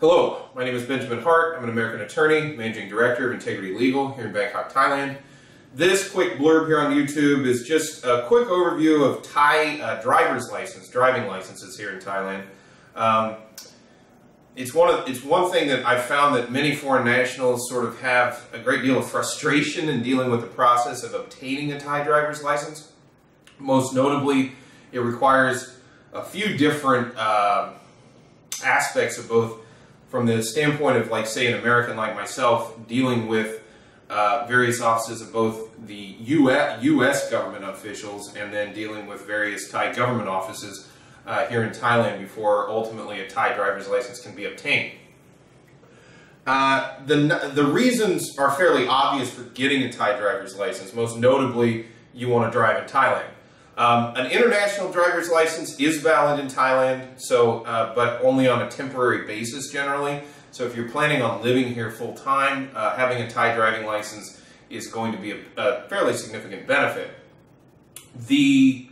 Hello, my name is Benjamin Hart. I'm an American attorney, managing director of Integrity Legal here in Bangkok, Thailand. This quick blurb here on YouTube is just a quick overview of Thai driving licenses here in Thailand. It's one thing that I've found that many foreign nationals sort of have a great deal of frustration in dealing with the process of obtaining a Thai driver's license. Most notably, it requires a few different aspects of both from the standpoint of, like, say, an American like myself dealing with various offices of both the U.S. government officials and then dealing with various Thai government offices here in Thailand before ultimately a Thai driver's license can be obtained. The reasons are fairly obvious for getting a Thai driver's license. Most notably, you want to drive in Thailand. An international driver's license is valid in Thailand, but only on a temporary basis generally. So if you're planning on living here full time, having a Thai driving license is going to be a fairly significant benefit. The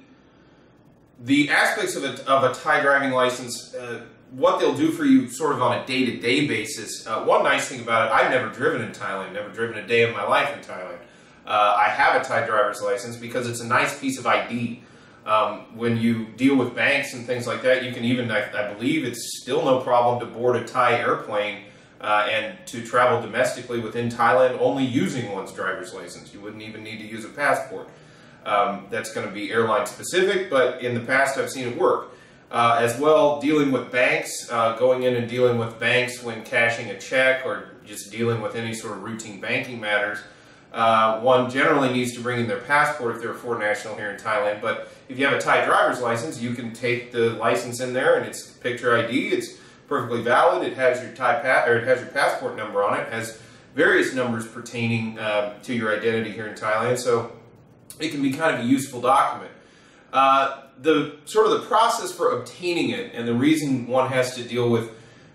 aspects of a Thai driving license, what they'll do for you sort of on a day-to-day basis. One nice thing about it, I've never driven in Thailand, never driven a day of my life in Thailand. I have a Thai driver's license because it's a nice piece of ID. When you deal with banks and things like that, you can even, I believe it's still no problem to board a Thai airplane and to travel domestically within Thailand only using one's driver's license. You wouldn't even need to use a passport. That's going to be airline specific, but in the past I've seen it work. As well, dealing with banks, going in and dealing with banks when cashing a check or just dealing with any sort of routine banking matters. One generally needs to bring in their passport if they're a foreign national here in Thailand, but if you have a Thai driver's license, you can take the license in there and it's picture ID, it's perfectly valid, it has your passport number on it, it has various numbers pertaining to your identity here in Thailand, so it can be kind of a useful document. The process for obtaining it, and the reason one has to deal with,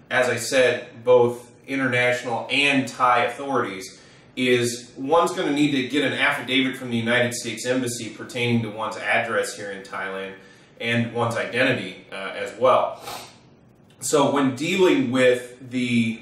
as I said, both international and Thai authorities, is one's going to need to get an affidavit from the United States Embassy pertaining to one's address here in Thailand and one's identity as well. So when dealing with the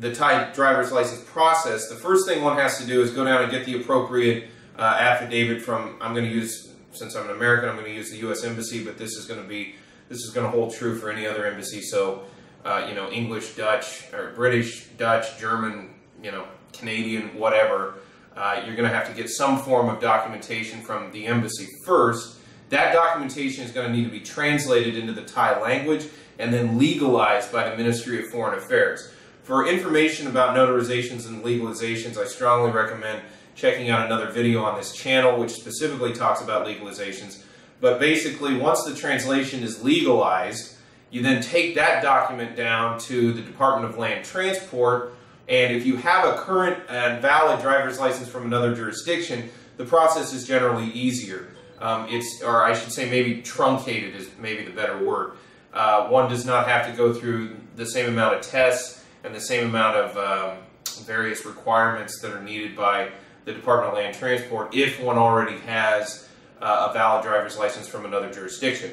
Thai driver's license process, the first thing one has to do is go down and get the appropriate affidavit from, I'm going to use, since I'm an American, I'm going to use the U.S. Embassy, but this is going to hold true for any other embassy. So, you know, English, Dutch, or British, Dutch, German, you know, Canadian, whatever, you're going to have to get some form of documentation from the embassy first. That documentation is going to need to be translated into the Thai language and then legalized by the Ministry of Foreign Affairs. For information about notarizations and legalizations, I strongly recommend checking out another video on this channel which specifically talks about legalizations. But basically, once the translation is legalized, you then take that document down to the Department of Land Transport, and if you have a current and valid driver's license from another jurisdiction, the process is generally easier. Or I should say maybe truncated is maybe the better word. One does not have to go through the same amount of tests and the same amount of various requirements that are needed by the Department of Land Transport if one already has a valid driver's license from another jurisdiction.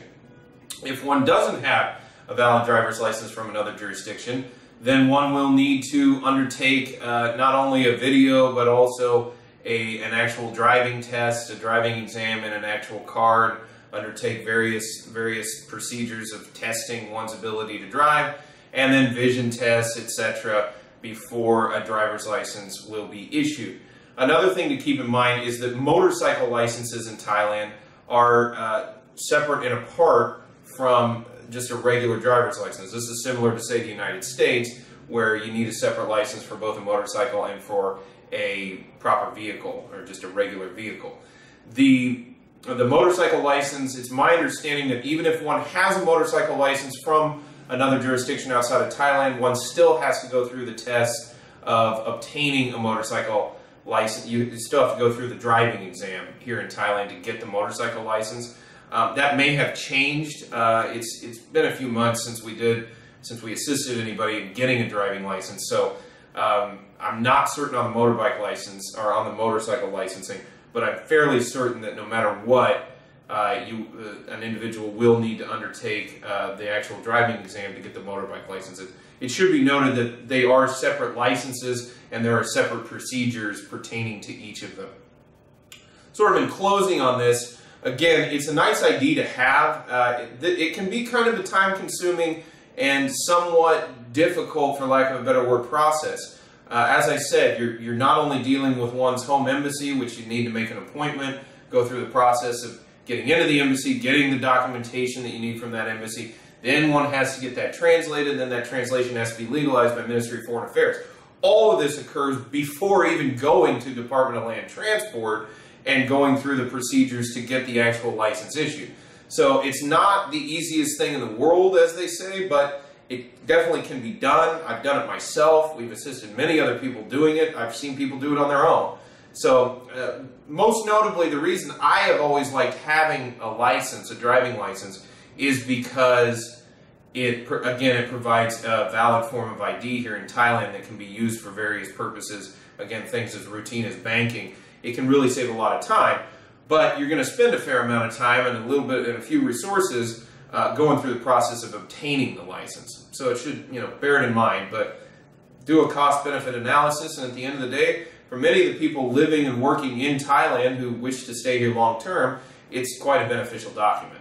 If one doesn't have a valid driver's license from another jurisdiction, then one will need to undertake not only a video but also an actual driving test, a driving exam in an actual car, undertake various procedures of testing one's ability to drive, and then vision tests, etc., before a driver's license will be issued. Another thing to keep in mind is that motorcycle licenses in Thailand are separate and apart from just a regular driver's license. This is similar to, say, the United States, where you need a separate license for both a motorcycle and for a proper vehicle, or just a regular vehicle. The motorcycle license, it's my understanding that even if one has a motorcycle license from another jurisdiction outside of Thailand, one still has to go through the test of obtaining a motorcycle license. You still have to go through the driving exam here in Thailand to get the motorcycle license. That may have changed. It's been a few months since we assisted anybody in getting a driving license, so I'm not certain on the motorbike license or on the motorcycle licensing, but I'm fairly certain that no matter what, an individual will need to undertake the actual driving exam to get the motorbike license. It should be noted that they are separate licenses and there are separate procedures pertaining to each of them. Sort of in closing on this, again, it's a nice ID to have. It can be kind of a time-consuming and somewhat difficult, for lack of a better word, process. As I said, you're not only dealing with one's home embassy, which you need to make an appointment, go through the process of getting into the embassy, getting the documentation that you need from that embassy. Then one has to get that translated, then that translation has to be legalized by Ministry of Foreign Affairs. All of this occurs before even going to Department of Land Transport and going through the procedures to get the actual license issued. So it's not the easiest thing in the world, as they say, but it definitely can be done. I've done it myself. We've assisted many other people doing it. I've seen people do it on their own. So most notably, the reason I have always liked having a license, a driving license, is because it provides a valid form of ID here in Thailand that can be used for various purposes. Again, things as routine as banking. It can really save a lot of time, but you're going to spend a fair amount of time and a few resources going through the process of obtaining the license. So it should, bear it in mind, but do a cost-benefit analysis, and at the end of the day, for many of the people living and working in Thailand who wish to stay here long-term, it's quite a beneficial document.